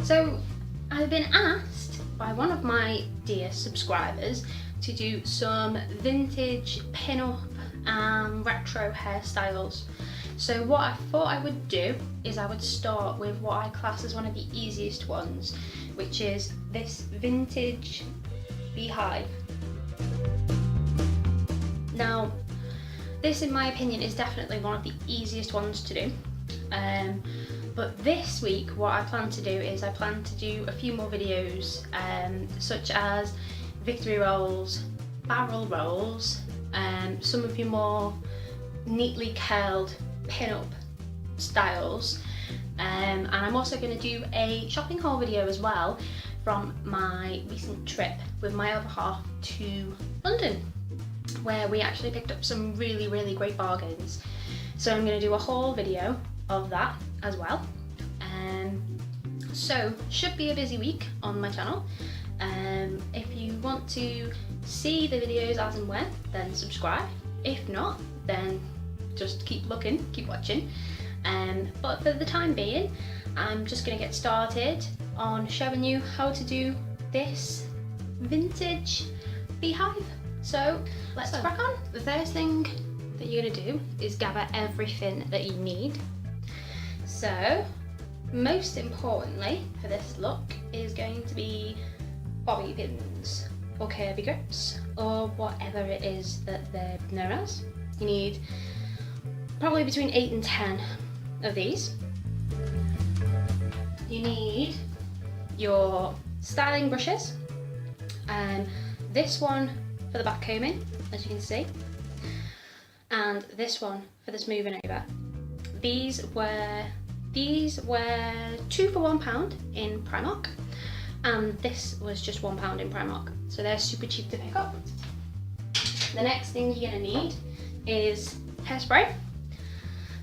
So I've been asked by one of my dear subscribers to do some vintage pin-up and retro hairstyles. So what I thought I would do is I would start with what I class as one of the easiest ones, which is this vintage beehive. Now, this in my opinion is definitely one of the easiest ones to do. But this week what I plan to do is I plan to do a few more videos such as victory rolls, barrel rolls, some of your more neatly curled pin-up styles, and I'm also going to do a shopping haul video as well from my recent trip with my other half to London, where we actually picked up some really great bargains. So I'm going to do a haul video of that as well. So should be a busy week on my channel. If you want to see the videos as and when, then subscribe. If not, then just keep looking, keep watching. But for the time being, I'm just going to get started on showing you how to do this vintage beehive. So let's crack on. The first thing that you're going to do is gather everything that you need. So most importantly for this look is going to be bobby pins or curvy grips or whatever it is that they're known as. You need probably between 8 and 10 of these. You need your styling brushes, this one for the back combing, as you can see, and this one for the smoothing over. These were £2 for £1 in Primark, and this was just £1 in Primark, so they're super cheap to pick up. The next thing you're going to need is hairspray.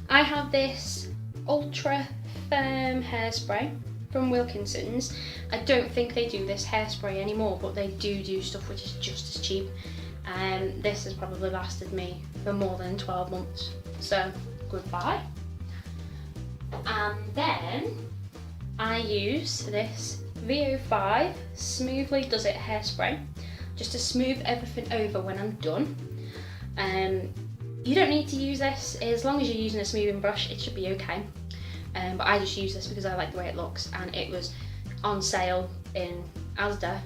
I have this ultra firm hairspray from Wilkinson's. I don't think they do this hairspray anymore, but they do stuff which is just as cheap, and this has probably lasted me for more than 12 months, so goodbye. And then I use this VO5 Smoothly Does It hairspray just to smooth everything over when I'm done. You don't need to use this, as long as you're using a smoothing brush it should be okay, but I just use this because I like the way it looks, and it was on sale in Asda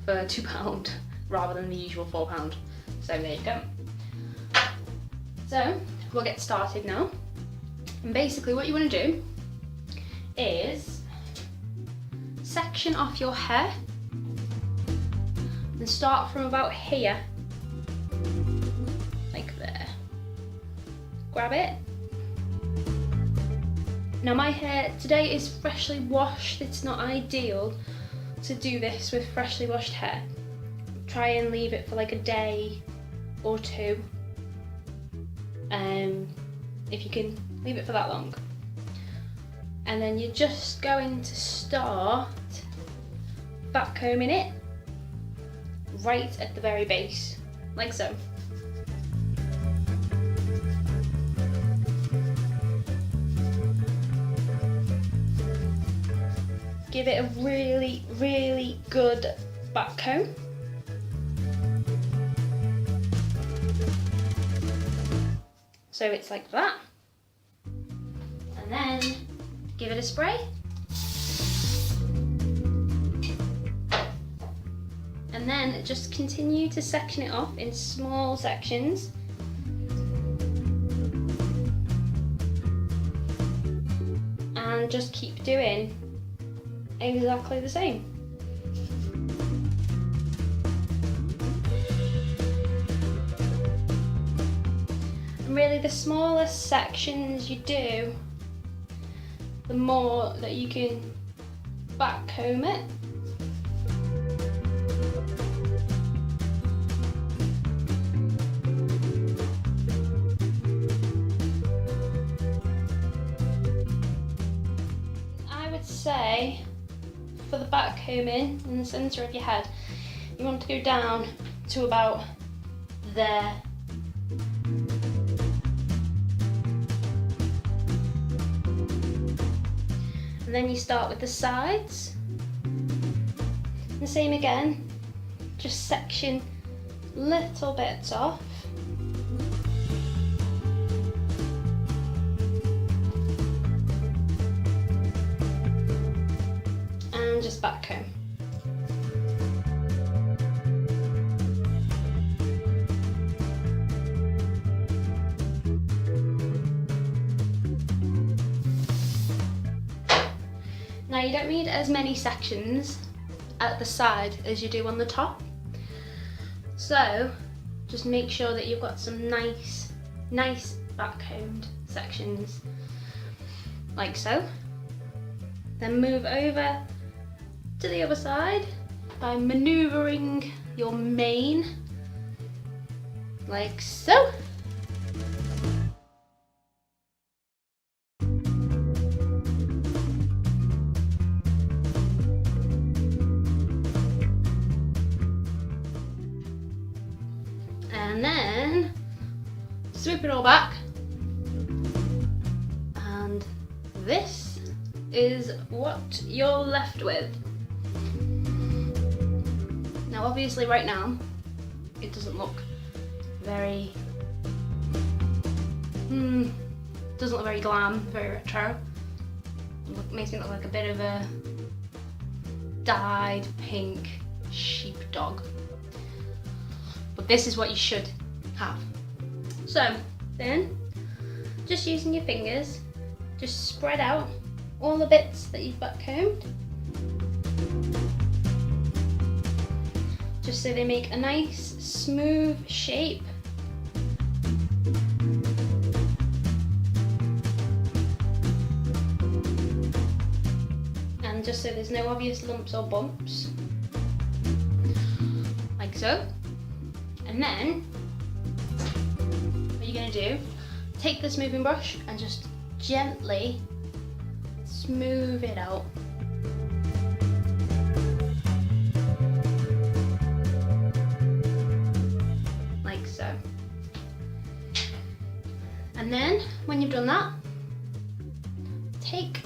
for £2 rather than the usual £4, so there you go. So we'll get started now. And basically what you want to do is section off your hair and start from about here, like there. Grab it. Now my hair today is freshly washed. It's not ideal to do this with freshly washed hair. Try and leave it for like a day or two, if you can leave it for that long. And then you're just going to start back combing it right at the very base, like so. Give it a really good back comb. So it's like that. And then give it a spray. And then just continue to section it off in small sections. And just keep doing exactly the same. And really the smaller sections you do, the more that you can back comb it. I would say for the back combing in the centre of your head, you want to go down to about there. And then you start with the sides. The same again, just section little bits off. And just back comb. Now you don't need as many sections at the side as you do on the top. So just make sure that you've got some nice back-combed sections, like so. Then move over to the other side by manoeuvring your mane, like so. And then swoop it all back, and this is what you're left with. Now obviously right now it doesn't look very doesn't look very glam, very retro. Makes me look like a bit of a dyed pink sheepdog. But this is what you should have. So then, just using your fingers, just spread out all the bits that you've back combed, just so they make a nice smooth shape. And just so there's no obvious lumps or bumps, like so. And then, what you're going to do, take the smoothing brush and just gently smooth it out. Like so. And then, when you've done that, take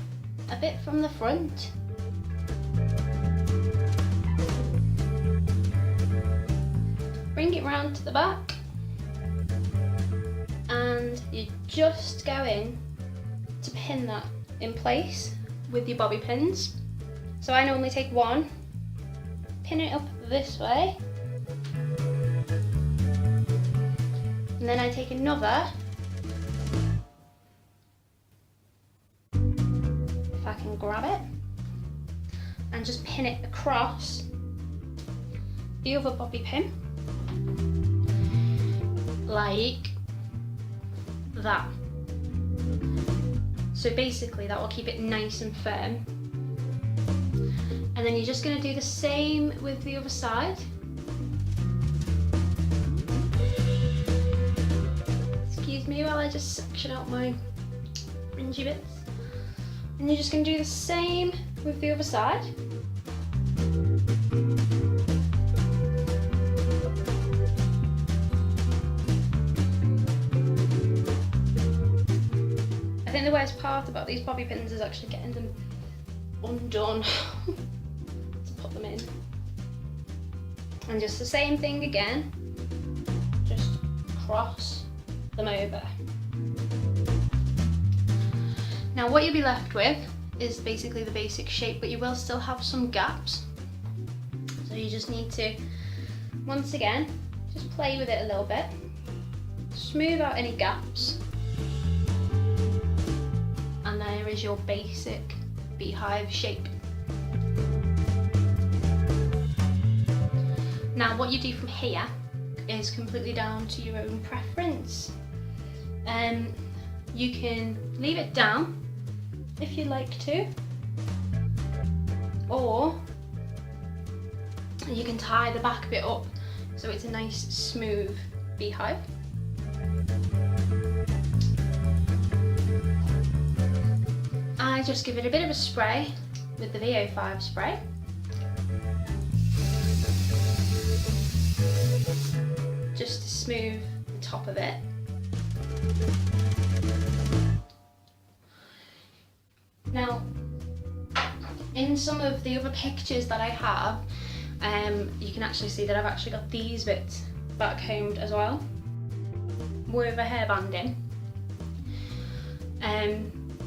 a bit from the front . Bring it round to the back, and you're just going to pin that in place with your bobby pins. So I normally take one, pin it up this way, and then I take another, if I can grab it, and just pin it across the other bobby pin. Like that. So basically that will keep it nice and firm. And then you're just going to do the same with the other side. Excuse me while I just section out my fringy bits. And you're just going to do the same with the other side. I think the worst part about these bobby pins is actually getting them undone to put them in. And just the same thing again, just cross them over. Now what you'll be left with is basically the basic shape, but you will still have some gaps. So you just need to, once again, just play with it a little bit, smooth out any gaps. And there is your basic beehive shape. Now what you do from here is completely down to your own preference. You can leave it down if you'd like to, or you can tie the back bit up so it's a nice smooth beehive. I just give it a bit of a spray with the VO5 spray. Just to smooth the top of it. Now, in some of the other pictures that I have, You can actually see that I've actually got these bits back combed as well with a hairband in.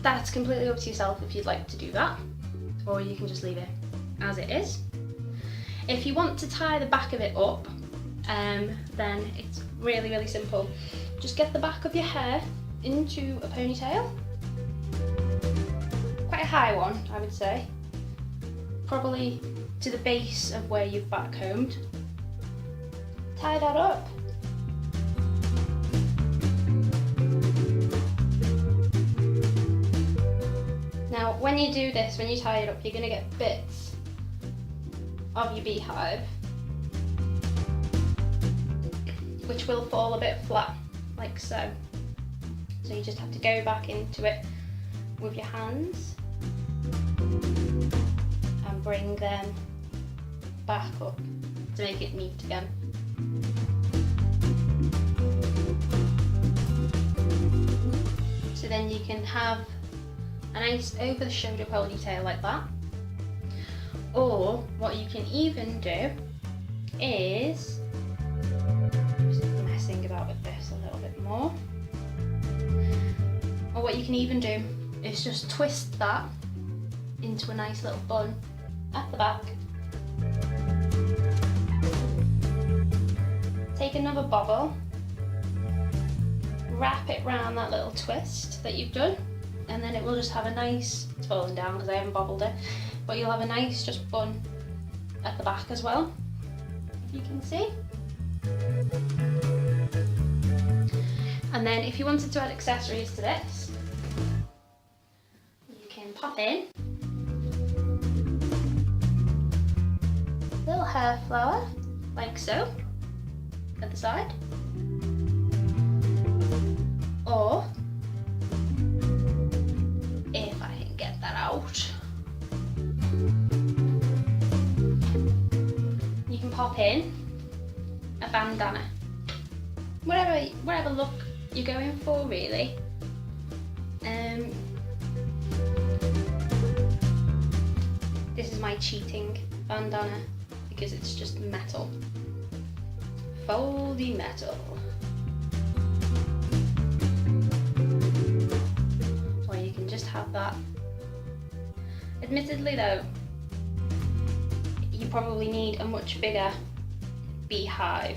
That's completely up to yourself if you'd like to do that, or you can just leave it as it is. If you want to tie the back of it up, then it's really simple. Just get the back of your hair into a ponytail, quite a high one I would say, probably to the base of where you've back combed. Tie that up. Now when you do this, when you tie it up, you're going to get bits of your beehive which will fall a bit flat, like so. So you just have to go back into it with your hands and bring them back up to make it neat again. So then you can have a nice over the shoulder ponytail like that. Or what you can even do is, just messing about with this a little bit more, or what you can even do is just twist that into a nice little bun at the back. Take another bobble, wrap it round that little twist that you've done, and then it will just have a nice, it's falling down because I haven't bobbled it, but you'll have a nice just bun at the back as well, if you can see. And then if you wanted to add accessories to this, you can pop in a little hair flower, like so, at the side. Or, if I can get that out, you can pop in a bandana. Whatever look you're going for, really. This is my cheating bandana because it's just metal. Foldy metal. Or you can just have that. Admittedly though, you probably need a much bigger beehive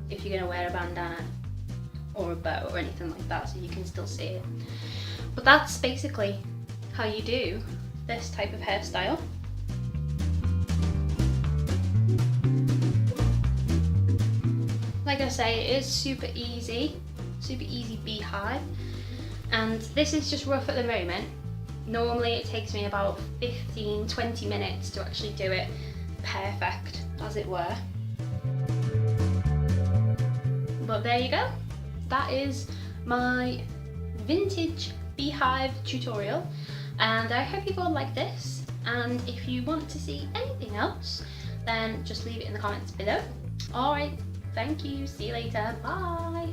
if you're going to wear a bandana or a bow or anything like that, so you can still see it. But that's basically how you do this type of hairstyle. Like I say, it is super easy beehive, and this is just rough at the moment. Normally it takes me about 15-20 minutes to actually do it perfect, as it were. But there you go. That is my vintage beehive tutorial, and I hope you've all liked this, and if you want to see anything else, then just leave it in the comments below. Alright, thank you, see you later, bye!